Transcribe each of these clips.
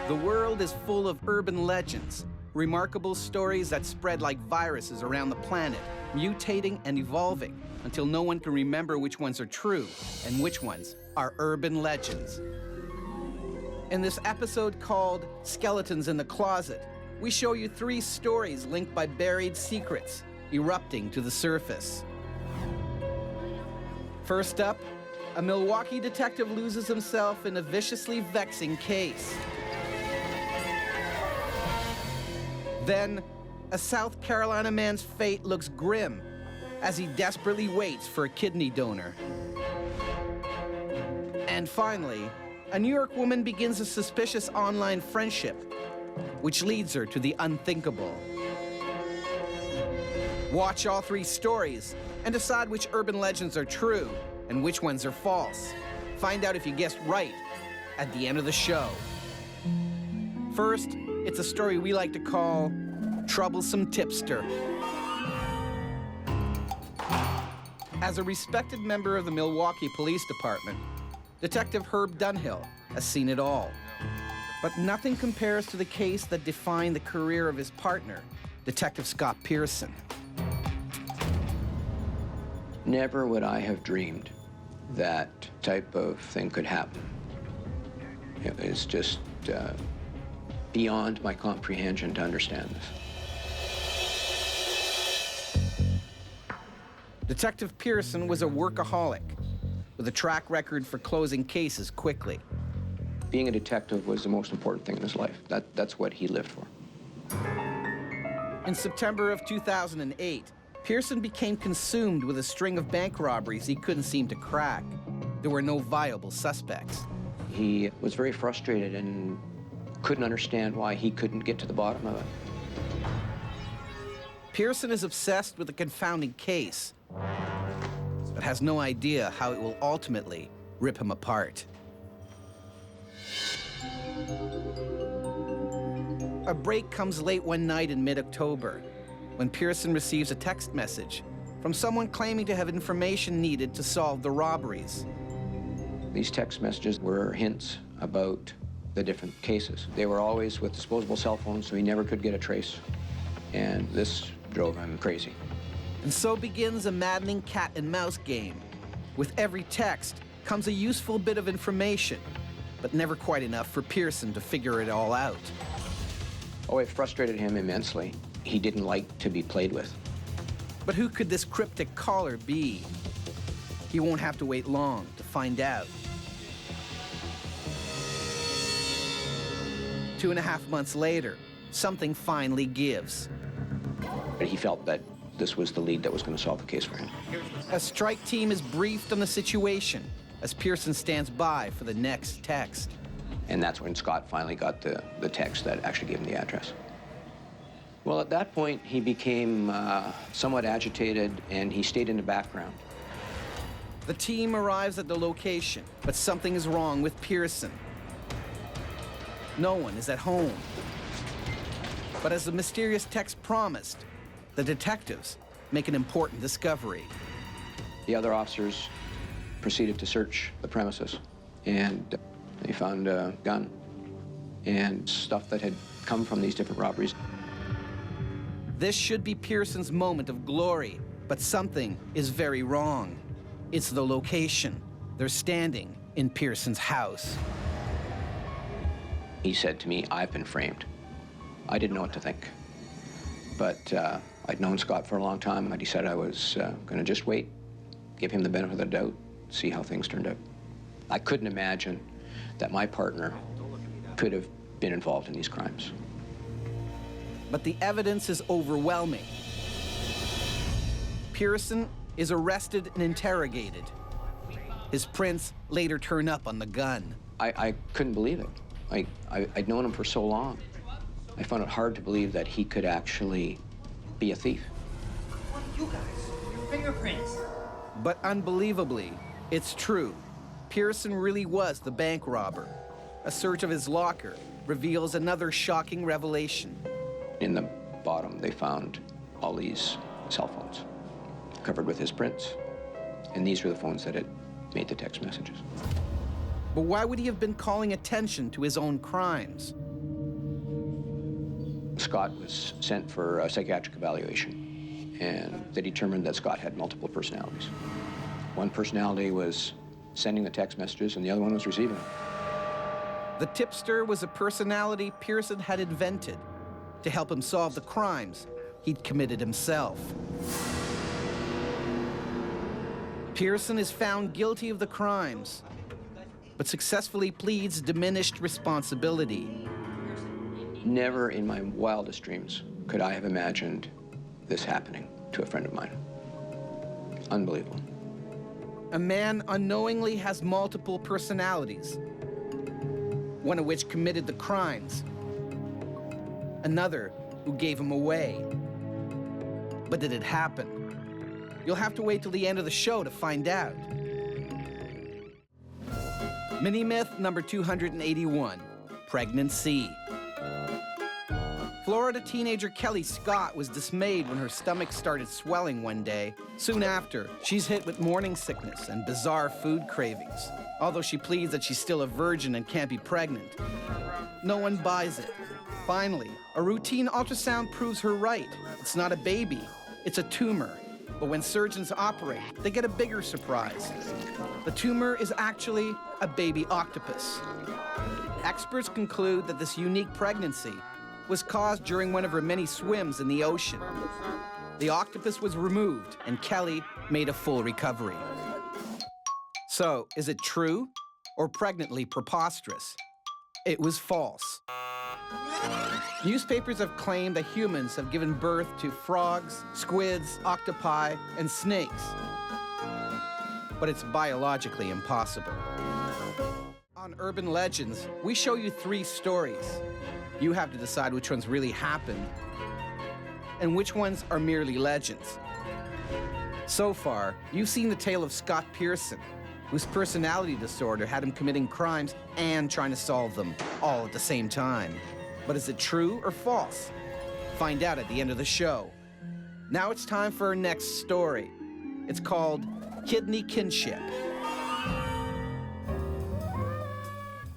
The world is full of urban legends, remarkable stories that spread like viruses around the planet, mutating and evolving until no one can remember which ones are true and which ones are urban legends. In this episode called Skeletons in the Closet, we show you 3 stories linked by buried secrets erupting to the surface. First up, a Milwaukee detective loses himself in a viciously vexing case. Then, a South Carolina man's fate looks grim as he desperately waits for a kidney donor. And finally, a New York woman begins a suspicious online friendship, which leads her to the unthinkable. Watch all 3 stories and decide which urban legends are true and which ones are false. Find out if you guessed right at the end of the show. First, it's a story we like to call Troublesome Tipster. As a respected member of the Milwaukee Police Department, Detective Herb Dunhill has seen it all. But nothing compares to the case that defined the career of his partner, Detective Scott Pearson. Never would I have dreamed that type of thing could happen. It was just beyond my comprehension to understand this. Detective Pearson was a workaholic with a track record for closing cases quickly. Being a detective was the most important thing in his life. That's what he lived for. In September of 2008, Pearson became consumed with a string of bank robberies he couldn't seem to crack. There were no viable suspects. He was very frustrated and couldn't understand why he couldn't get to the bottom of it. Pearson is obsessed with the confounding case, but has no idea how it will ultimately rip him apart. A break comes late one night in mid-October when Pearson receives a text message from someone claiming to have information needed to solve the robberies. These text messages were hints about the different cases. They were always with disposable cell phones, so he never could get a trace. And this drove him crazy. And so begins a maddening cat and mouse game. With every text comes a useful bit of information, but never quite enough for Pearson to figure it all out. Oh, it frustrated him immensely. He didn't like to be played with. But who could this cryptic caller be? He won't have to wait long to find out. 2.5 months later, something finally gives. But he felt that this was the lead that was going to solve the case for him. A strike team is briefed on the situation as Pearson stands by for the next text. And that's when Scott finally got the text that actually gave him the address. Well, at that point, he became somewhat agitated, and he stayed in the background. The team arrives at the location, but something is wrong with Pearson. No one is at home. But as the mysterious text promised, the detectives make an important discovery. The other officers proceeded to search the premises, and they found a gun and stuff that had come from these different robberies. This should be Pearson's moment of glory, but something is very wrong. It's the location. They're standing in Pearson's house. He said to me, "I've been framed." I didn't know what to think. But I'd known Scott for a long time, and I decided I was going to just wait, give him the benefit of the doubt, see how things turned out. I couldn't imagine that my partner could have been involved in these crimes. But the evidence is overwhelming. Pearson is arrested and interrogated. His prints later turn up on the gun. I couldn't believe it. I'd known him for so long. I found it hard to believe that he could actually be a thief. What are you guys? Your fingerprints. But unbelievably, it's true. Pearson really was the bank robber. A search of his locker reveals another shocking revelation. In the bottom, they found all these cell phones covered with his prints. And these were the phones that had made the text messages. But why would he have been calling attention to his own crimes? Scott was sent for a psychiatric evaluation, and they determined that Scott had multiple personalities. One personality was sending the text messages, and the other one was receiving them. The tipster was a personality Pearson had invented to help him solve the crimes he'd committed himself. Pearson is found guilty of the crimes, but successfully pleads diminished responsibility. Never in my wildest dreams could I have imagined this happening to a friend of mine. Unbelievable. A man unknowingly has multiple personalities, one of which committed the crimes, another who gave him away. But did it happen? You'll have to wait till the end of the show to find out. Mini-myth number 281, pregnancy. Florida teenager Kelly Scott was dismayed when her stomach started swelling one day. Soon after, she's hit with morning sickness and bizarre food cravings. Although she pleads that she's still a virgin and can't be pregnant, no one buys it. Finally, a routine ultrasound proves her right. It's not a baby, it's a tumor. But when surgeons operate, they get a bigger surprise. The tumor is actually a baby octopus. Experts conclude that this unique pregnancy was caused during one of her many swims in the ocean. The octopus was removed, and Kelly made a full recovery. So, is it true or pregnantly preposterous? It was false. Newspapers have claimed that humans have given birth to frogs, squids, octopi, and snakes. But it's biologically impossible. On Urban Legends, we show you 3 stories. You have to decide which ones really happened and which ones are merely legends. So far, you've seen the tale of Scott Pearson, whose personality disorder had him committing crimes and trying to solve them all at the same time. But is it true or false? Find out at the end of the show. Now it's time for our next story. It's called Kidney Kinship.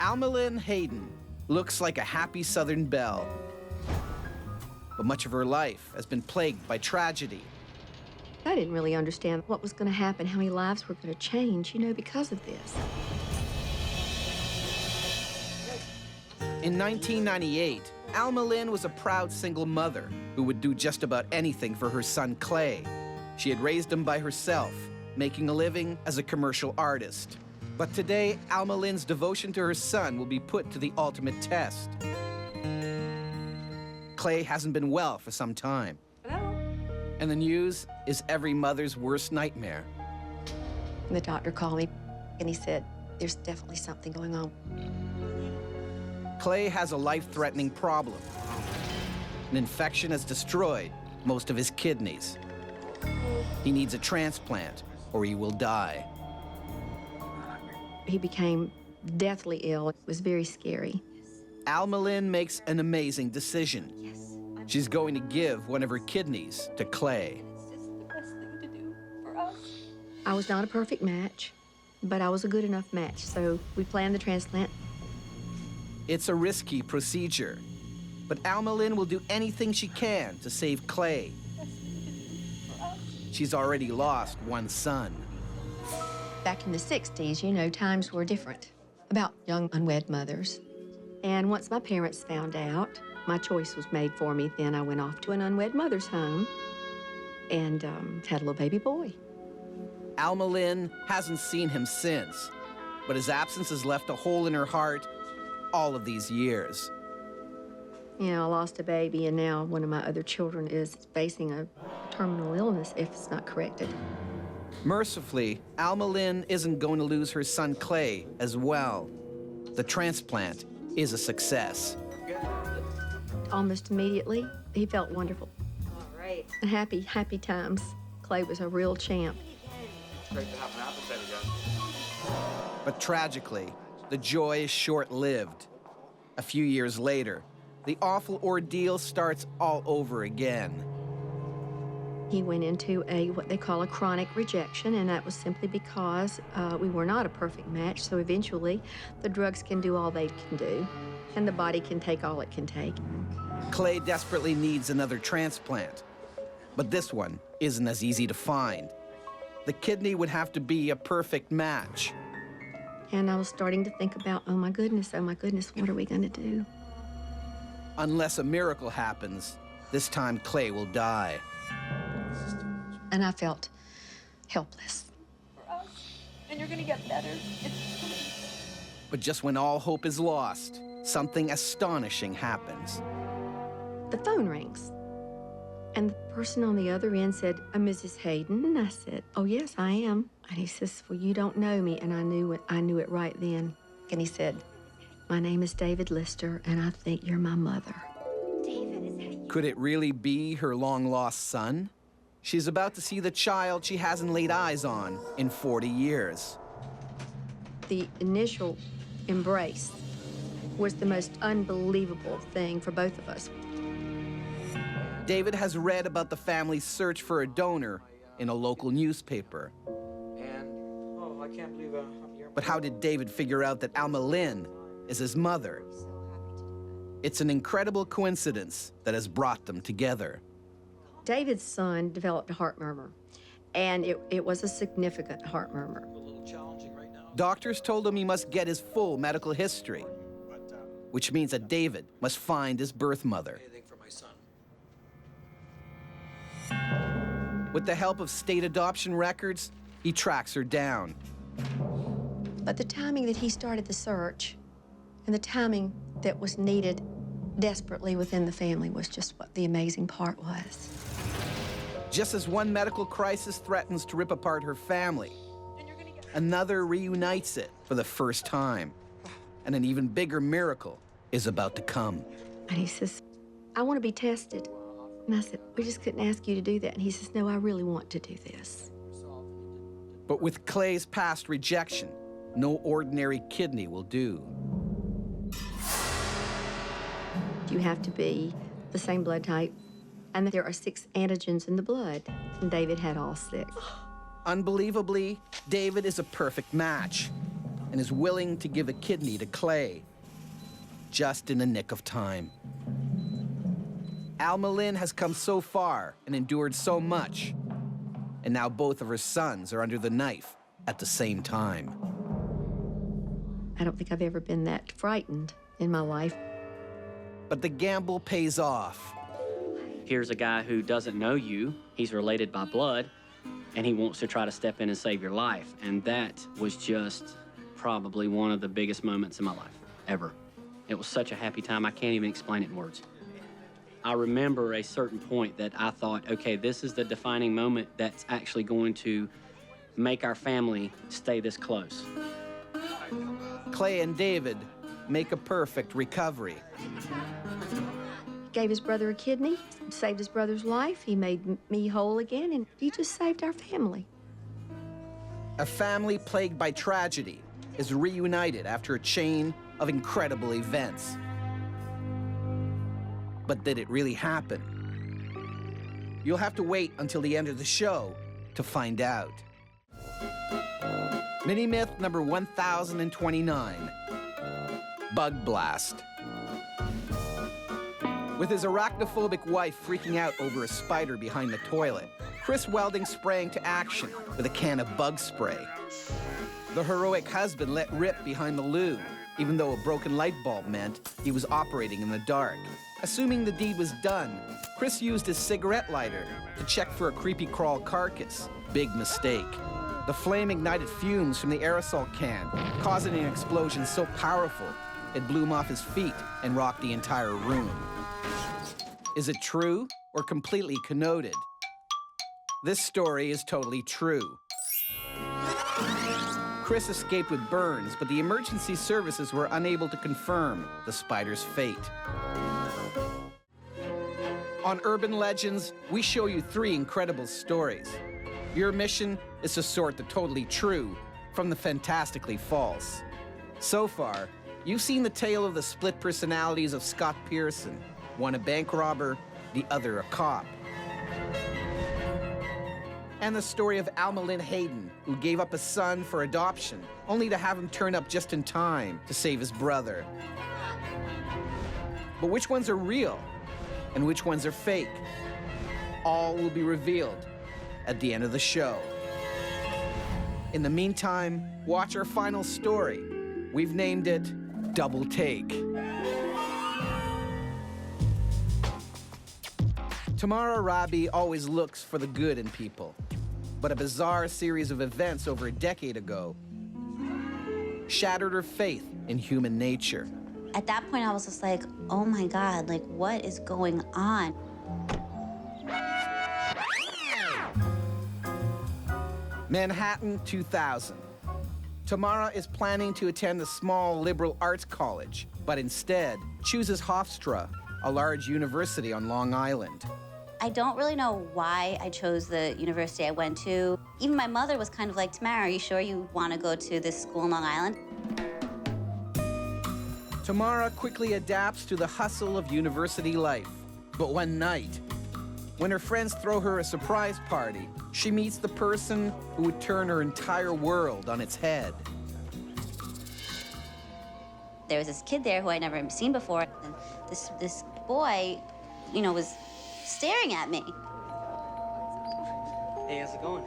Alma Lynn Hayden looks like a happy Southern belle, but much of her life has been plagued by tragedy. I didn't really understand what was going to happen, how many lives were going to change, because of this. In 1998, Alma Lynn was a proud single mother who would do just about anything for her son Clay. She had raised him by herself, making a living as a commercial artist. But today, Alma Lynn's devotion to her son will be put to the ultimate test. Clay hasn't been well for some time. Hello? And the news is every mother's worst nightmare. The doctor called me, and he said, there's definitely something going on. Clay has a life-threatening problem. An infection has destroyed most of his kidneys. He needs a transplant, or he will die. He became deathly ill. It was very scary. Alma Lynn makes an amazing decision. She's going to give one of her kidneys to Clay. I was not a perfect match, but I was a good enough match, so we planned the transplant. It's a risky procedure, but Alma Lynn will do anything she can to save Clay. She's already lost one son. Back in the 60s, times were different about young unwed mothers. And once my parents found out, my choice was made for me. Then I went off to an unwed mother's home and had a little baby boy. Alma Lynn hasn't seen him since, but his absence has left a hole in her heart all of these years. I lost a baby, and now one of my other children is facing a terminal illness if it's not corrected. Mercifully, Alma Lynn isn't going to lose her son Clay as well. The transplant is a success. Almost immediately, he felt wonderful. All right. Happy times. Clay was a real champ. It's great to have an appetite again. But tragically, the joy is short-lived. A few years later, the awful ordeal starts all over again. He went into what they call a chronic rejection, and that was simply because we were not a perfect match. So eventually, the drugs can do all they can do, and the body can take all it can take. Clay desperately needs another transplant, but this one isn't as easy to find. The kidney would have to be a perfect match. And I was starting to think about, oh my goodness, what are we going to do? Unless a miracle happens, this time Clay will die. And I felt helpless. And you're gonna get better. But just when all hope is lost, something astonishing happens. The phone rings. And the person on the other end said, Mrs. Hayden? And I said, oh, yes, I am. And he says, well, you don't know me. And I knew it right then. And he said, my name is David Lister, and I think you're my mother. Could it really be her long-lost son? She's about to see the child she hasn't laid eyes on in 40 years. The initial embrace was the most unbelievable thing for both of us. David has read about the family's search for a donor in a local newspaper. And, oh, I can't believe I'm here. But how did David figure out that Alma Lynn is his mother? It's an incredible coincidence that has brought them together. David's son developed a heart murmur, and it was a significant heart murmur. Doctors told him he must get his full medical history, which means that David must find his birth mother. With the help of state adoption records, he tracks her down. But the timing that he started the search and the timing that was needed desperately within the family was just what the amazing part was. Just as one medical crisis threatens to rip apart her family, another reunites it for the first time. And an even bigger miracle is about to come. And he says, I want to be tested. And I said, we just couldn't ask you to do that. And he says, no, I really want to do this. But with Clay's past rejection, no ordinary kidney will do. You have to be the same blood type, and there are 6 antigens in the blood, and David had all 6. Unbelievably, David is a perfect match and is willing to give a kidney to Clay, just in the nick of time. Alma Lynn has come so far and endured so much, and now both of her sons are under the knife at the same time. I don't think I've ever been that frightened in my life. But the gamble pays off. Here's a guy who doesn't know you. He's related by blood, and he wants to try to step in and save your life. And that was just probably one of the biggest moments in my life, ever. It was such a happy time, I can't even explain it in words. I remember a certain point that I thought, okay, this is the defining moment that's actually going to make our family stay this close. Clay and David make a perfect recovery. Gave his brother a kidney, saved his brother's life. He made me whole again, and he just saved our family. A family plagued by tragedy is reunited after a chain of incredible events. But did it really happen? You'll have to wait until the end of the show to find out. Mini-myth number 1029, Bug Blast. With his arachnophobic wife freaking out over a spider behind the toilet, Chris Welding sprang to action with a can of bug spray. The heroic husband let rip behind the loo, even though a broken light bulb meant he was operating in the dark. Assuming the deed was done, Chris used his cigarette lighter to check for a creepy crawl carcass. Big mistake. The flame ignited fumes from the aerosol can, causing an explosion so powerful it blew him off his feet and rocked the entire room. Is it true or completely connoted? This story is totally true. Chris escaped with burns, but the emergency services were unable to confirm the spider's fate. On Urban Legends, we show you 3 incredible stories. Your mission is to sort the totally true from the fantastically false. So far, you've seen the tale of the split personalities of Scott Pearson, one a bank robber, the other a cop. And the story of Alma Lynn Hayden, who gave up a son for adoption, only to have him turn up just in time to save his brother. But which ones are real and which ones are fake. All will be revealed at the end of the show. In the meantime, watch our final story. We've named it Double Take. Tamara Rabi always looks for the good in people, but a bizarre series of events over a decade ago shattered her faith in human nature. At that point, I was just like, oh my God, like, what is going on? Manhattan, 2000. Tamara is planning to attend a small liberal arts college, but instead chooses Hofstra, a large university on Long Island. I don't really know why I chose the university I went to. Even my mother was kind of like, Tamara, are you sure you want to go to this school in Long Island? Tamara quickly adapts to the hustle of university life. But one night, when her friends throw her a surprise party, she meets the person who would turn her entire world on its head. There was this kid there who I'd never seen before. And this boy, you know, was staring at me. Hey, how's it going?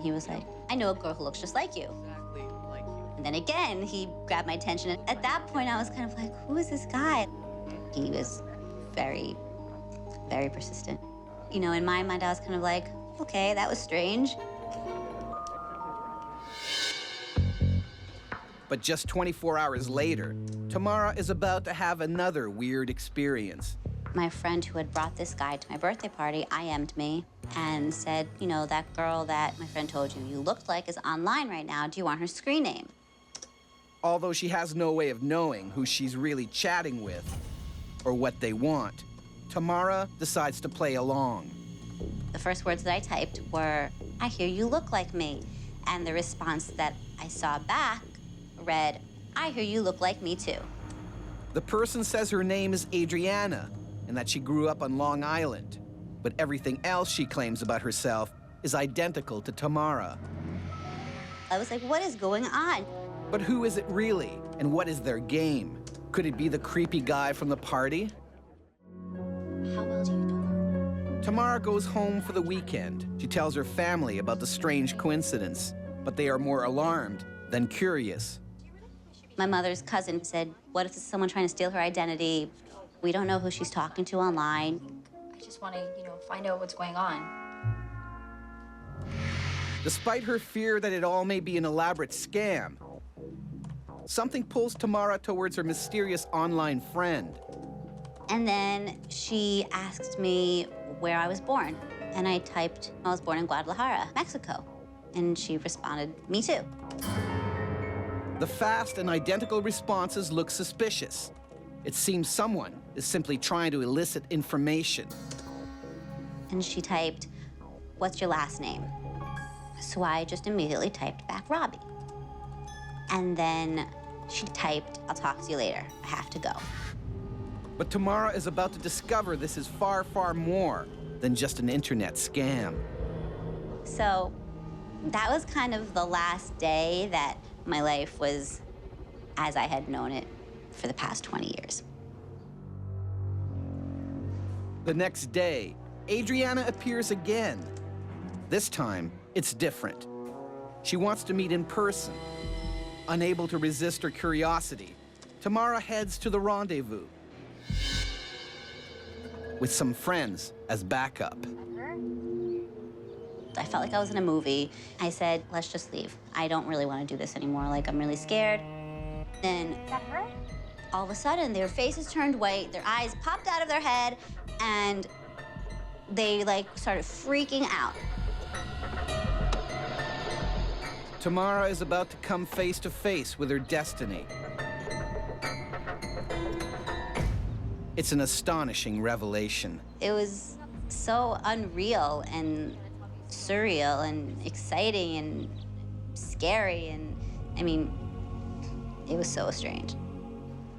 He was like, I know a girl who looks just like you. Exactly like you. And then again, he grabbed my attention. And at that point, I was kind of like, who is this guy? He was very, very persistent. You know, in my mind, I was kind of like, okay, that was strange. But just 24 hours later, Tamara is about to have another weird experience. My friend who had brought this guy to my birthday party IM'd me and said, you know, that girl that my friend told you looked like is online right now. Do you want her screen name? Although she has no way of knowing who she's really chatting with or what they want, Tamara decides to play along. The first words that I typed were, I hear you look like me. And the response that I saw back read, I hear you look like me too. The person says her name is Adriana and that she grew up on Long Island, but everything else she claims about herself is identical to Tamara. I was like, what is going on? But who is it really, and what is their game? Could it be the creepy guy from the party? How well do you know her? Tamara goes home for the weekend. She tells her family about the strange coincidence, but they are more alarmed than curious. My mother's cousin said, what if this is someone trying to steal her identity? We don't know who she's talking to online. I just want to, you know, find out what's going on. Despite her fear that it all may be an elaborate scam, something pulls Tamara towards her mysterious online friend. And then she asked me where I was born. And I typed, I was born in Guadalajara, Mexico. And she responded, me too. The fast and identical responses look suspicious. It seems someone is simply trying to elicit information. And she typed, what's your last name? So I just immediately typed back Robbie. And then she typed, I'll talk to you later. I have to go. But Tamara is about to discover this is far, far more than just an internet scam. So that was kind of the last day that my life was as I had known it for the past 20 years. The next day, Adriana appears again. This time, it's different. She wants to meet in person. Unable to resist her curiosity, Tamara heads to the rendezvous with some friends as backup. I felt like I was in a movie. I said, let's just leave. I don't really want to do this anymore. Like, I'm really scared. Then all of a sudden, their faces turned white, their eyes popped out of their head, and they, like, started freaking out. Tamara is about to come face to face with her destiny. It's an astonishing revelation. It was so unreal and surreal and exciting and scary, and I mean, it was so strange.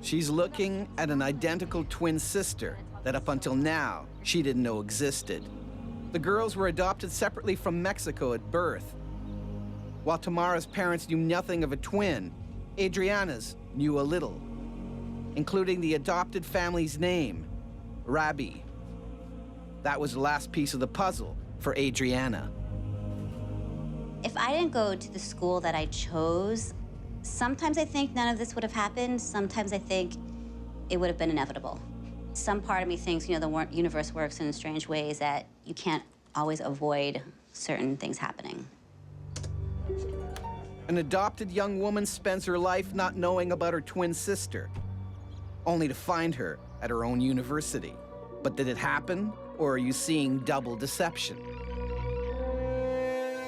She's looking at an identical twin sister that up until now she didn't know existed. The girls were adopted separately from Mexico at birth. While Tamara's parents knew nothing of a twin, Adriana's knew a little, including the adopted family's name, Rabi. that was the last piece of the puzzle for Adriana. If I didn't go to the school that I chose, sometimes I think none of this would have happened. Sometimes I think it would have been inevitable. Some part of me thinks, you know, the universe works in strange ways that you can't always avoid certain things happening. An adopted young woman spends her life not knowing about her twin sister, only to find her at her own university. But did it happen, or are you seeing double deception?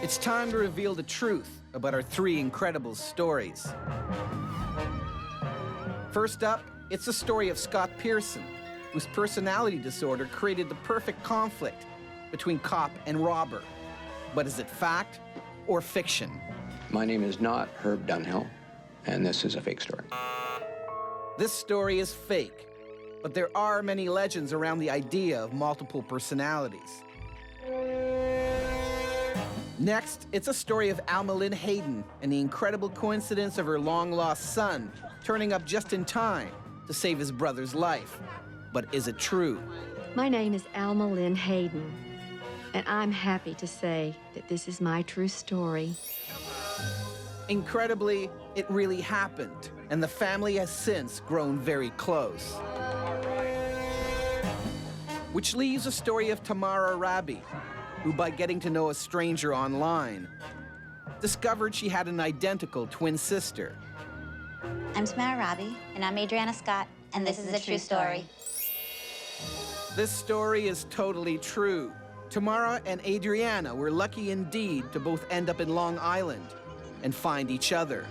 It's time to reveal the truth about our three incredible stories. First up, it's the story of Scott Pearson, whose personality disorder created the perfect conflict between cop and robber. But is it fact or fiction? My name is not Herb Dunhill, and this is a fake story. This story is fake, but there are many legends around the idea of multiple personalities. Next, it's a story of Alma Lynn Hayden and the incredible coincidence of her long-lost son turning up just in time to save his brother's life. But is it true? My name is Alma Lynn Hayden, and I'm happy to say that this is my true story. Incredibly, it really happened, and the family has since grown very close. Which leaves a story of Tamara Rabi, who, by getting to know a stranger online, discovered she had an identical twin sister. I'm Tamara Rabi. And I'm Adriana Scott. And this is a true story. This story is totally true. Tamara and Adriana were lucky indeed to both end up in Long Island and find each other.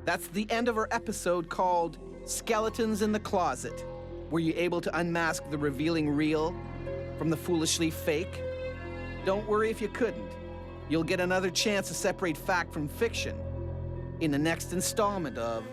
That's the end of our episode called Skeletons in the Closet. Were you able to unmask the revealing real from the foolishly fake? Don't worry if you couldn't. You'll get another chance to separate fact from fiction in the next installment of